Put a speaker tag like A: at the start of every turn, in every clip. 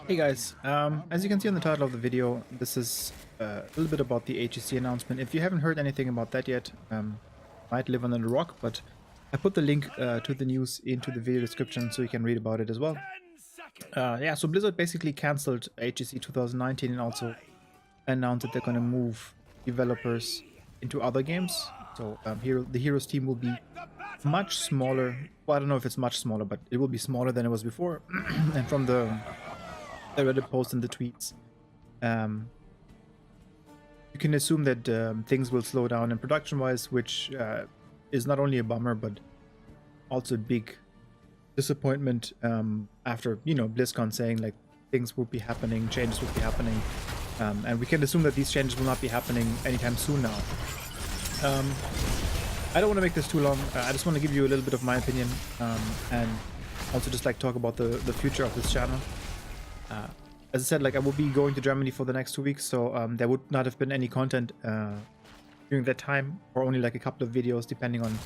A: Hey guys, as you can see on the title of the video, this is a little bit about the HGC announcement. If you haven't heard anything about that yet, might live under a rock, but I put the link to the news into the video description so you can read about it as well. Yeah, so Blizzard basically cancelled HGC 2019 and also announced that they're going to move developers into other games. So the Heroes team will be much smaller. Well, I don't know if it's much smaller, but it will be smaller than it was before. And from the Reddit post and the tweets, you can assume that things will slow down in production-wise, which is not only a bummer, but also a big disappointment after, BlizzCon saying like things will be happening, changes will be happening, and we can assume that these changes will not be happening anytime soon now. I don't want to make this too long. I just want to give you a little bit of my opinion, and also just like talk about the future of this channel. As I said, like I will be going to Germany for the next 2 weeks, so there would not have been any content during that time, or only like a couple of videos depending on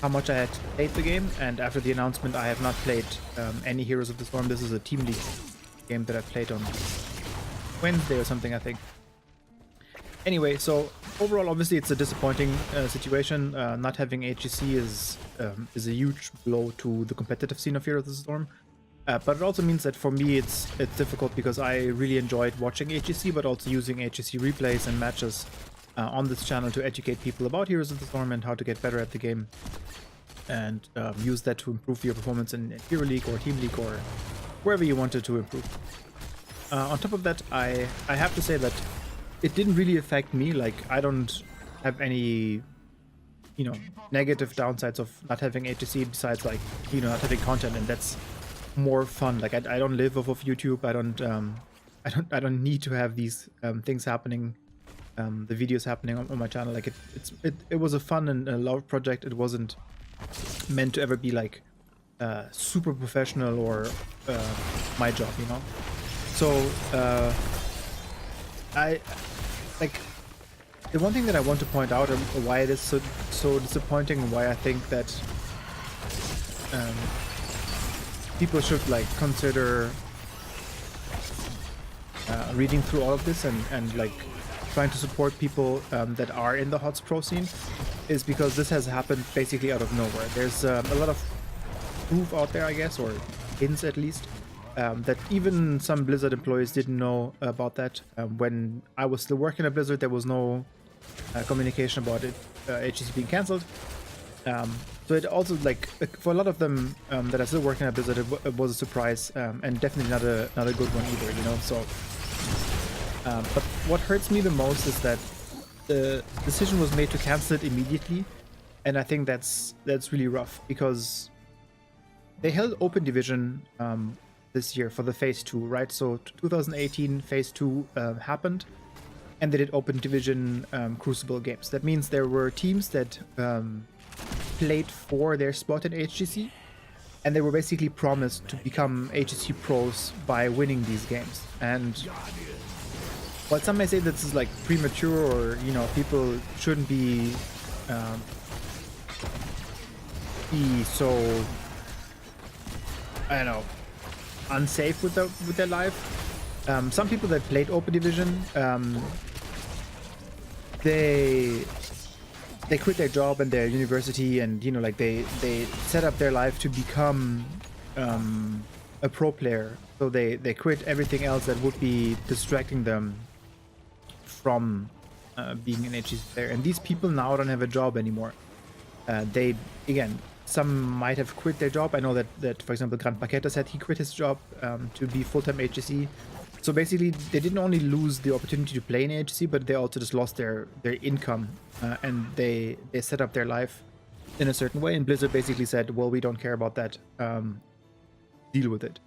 A: how much I had played the game. And after the announcement, I have not played any Heroes of the Storm. This is a Team League game that I played on Wednesday or something, I think. Anyway, so overall, obviously, it's a disappointing situation. Not having HGC is a huge blow to the competitive scene of Heroes of the Storm. But it also means that for me it's difficult because I really enjoyed watching HGC, but also using HGC replays and matches on this channel to educate people about Heroes of the Storm and how to get better at the game, and use that to improve your performance in Hero League or Team League or wherever you wanted to improve. On top of that, I have to say that it didn't really affect me. Like, I don't have any negative downsides of not having HGC besides like not having content, and that's more fun. Like I don't live off of YouTube. I don't need to have these things happening, the videos happening on my channel. Like it was a fun and a love project. It wasn't meant to ever be like super professional or my job, so I like the one thing that I want to point out, and why it is so disappointing, and why I think that people should like consider reading through all of this and like trying to support people that are in the HOTS Pro scene, is because this has happened basically out of nowhere. There's a lot of proof out there, I guess, or hints at least, that even some Blizzard employees didn't know about that. When I was still working at Blizzard, there was no communication about it, HGC being cancelled. So it also, like, for a lot of them that are still working at Blizzard, it was a surprise, and definitely not a good one either, so but what hurts me the most is that the decision was made to cancel it immediately, and I think that's really rough, because they held Open Division this year for the Phase 2, right? So 2018 Phase 2 happened, and they did Open Division Crucible games. That means there were teams that played for their spot in HGC, and they were basically promised to become HGC pros by winning these games. And while some may say this is like premature, or people shouldn't be so, I don't know, unsafe with their life. Some people that played Open Division, they quit their job and their university, and like they set up their life to become a pro player. So they quit everything else that would be distracting them from being an HGC player. And these people now don't have a job anymore. They, again, some might have quit their job. I know that for example, Grant Paqueta said he quit his job to be full-time HGC. So basically, they didn't only lose the opportunity to play in HGC, but they also just lost their income, and they set up their life in a certain way. And Blizzard basically said, well, we don't care about that, deal with it.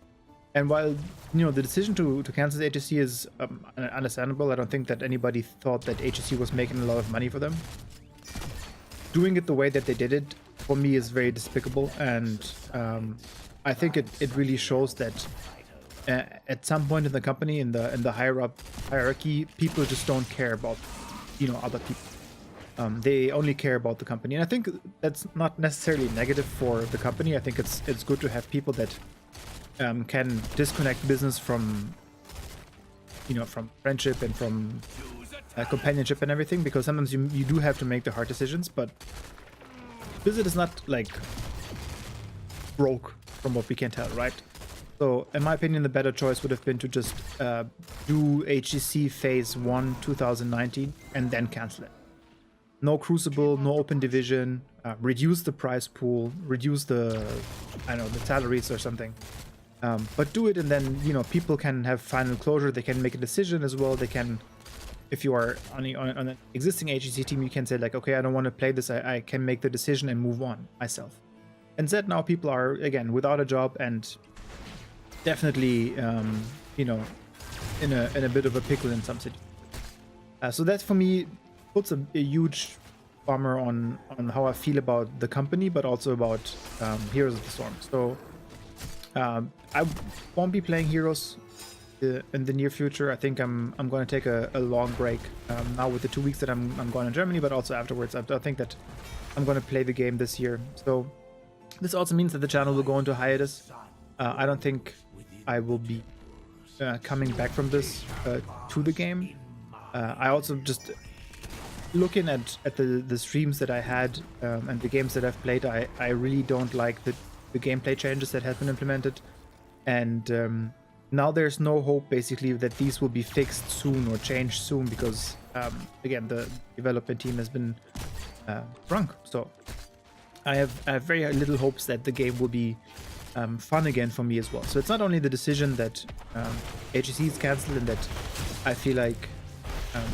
A: And while the decision to cancel the HGC is understandable, I don't think that anybody thought that HGC was making a lot of money for them. Doing it the way that they did it, for me, is very despicable, and I think it really shows that at some point in the company, in the higher up hierarchy, people just don't care about other people. They only care about the company, and I think that's not necessarily negative for the company. I think it's good to have people that can disconnect business from, you know, from friendship and from companionship and everything, because sometimes you do have to make the hard decisions, but Blizzard is not like broke from what we can tell, right? So in my opinion, the better choice would have been to just do HGC phase 1 2019 and then cancel it. No Crucible, no open division, reduce the prize pool, reduce the, I don't know, the salaries or something. But do it, and then, you know, people can have final closure. They can make a decision as well. They can, if you are on an existing HGC team, you can say like, okay, I don't want to play this. I can make the decision and move on myself. Instead, now people are, again, without a job and definitely, you know, in a bit of a pickle in some cities. So that, for me, puts a huge bummer on how I feel about the company, but also about Heroes of the Storm. So I won't be playing Heroes in the near future. I think I'm going to take a long break now with the 2 weeks that I'm going to Germany, but also afterwards. I think that I'm going to play the game this year. So this also means that the channel will go into hiatus. I don't think I will be coming back from this to the game. I also just, looking at the streams that I had and the games that I've played, I really don't like the gameplay changes that have been implemented. And now there's no hope basically that these will be fixed soon or changed soon, because again, the development team has been shrunk. So I have very little hopes that the game will be fun again for me as well. So it's not only the decision that HGC is cancelled and that I feel like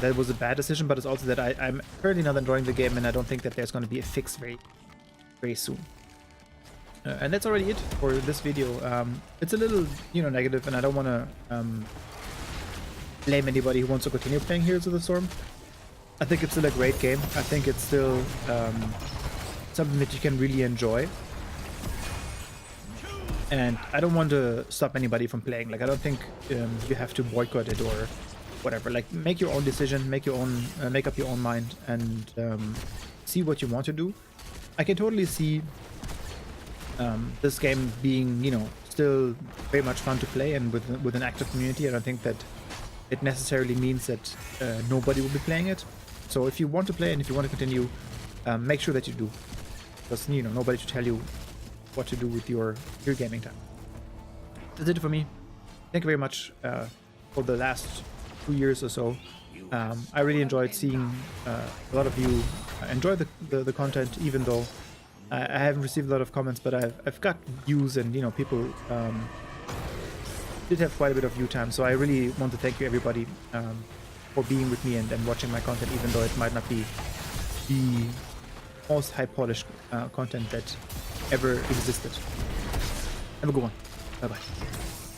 A: that was a bad decision, but it's also that I'm currently not enjoying the game, and I don't think that there's going to be a fix very soon. And that's already it for this video. It's a little, you know, negative, and I don't want to blame anybody who wants to continue playing Heroes of the Storm. I think it's still a great game. I think it's still something that you can really enjoy. And I don't want to stop anybody from playing. Like, I don't think you have to boycott it or whatever. Like, make your own decision, make up your own mind, and see what you want to do. I can totally see this game being, you know, still very much fun to play and with an active community. I don't think that it necessarily means that nobody will be playing it. So if you want to play and if you want to continue, make sure that you do, because, you know, nobody should tell you what to do with your gaming time. That's it for me. Thank you very much for the last 2 years or so. I really enjoyed seeing a lot of you enjoy the content, even though I haven't received a lot of comments, but I've got views, and, you know, people did have quite a bit of view time. So I really want to thank you, everybody, for being with me and watching my content, even though it might not be the most high polished content that ever existed. Have a good one. Bye bye.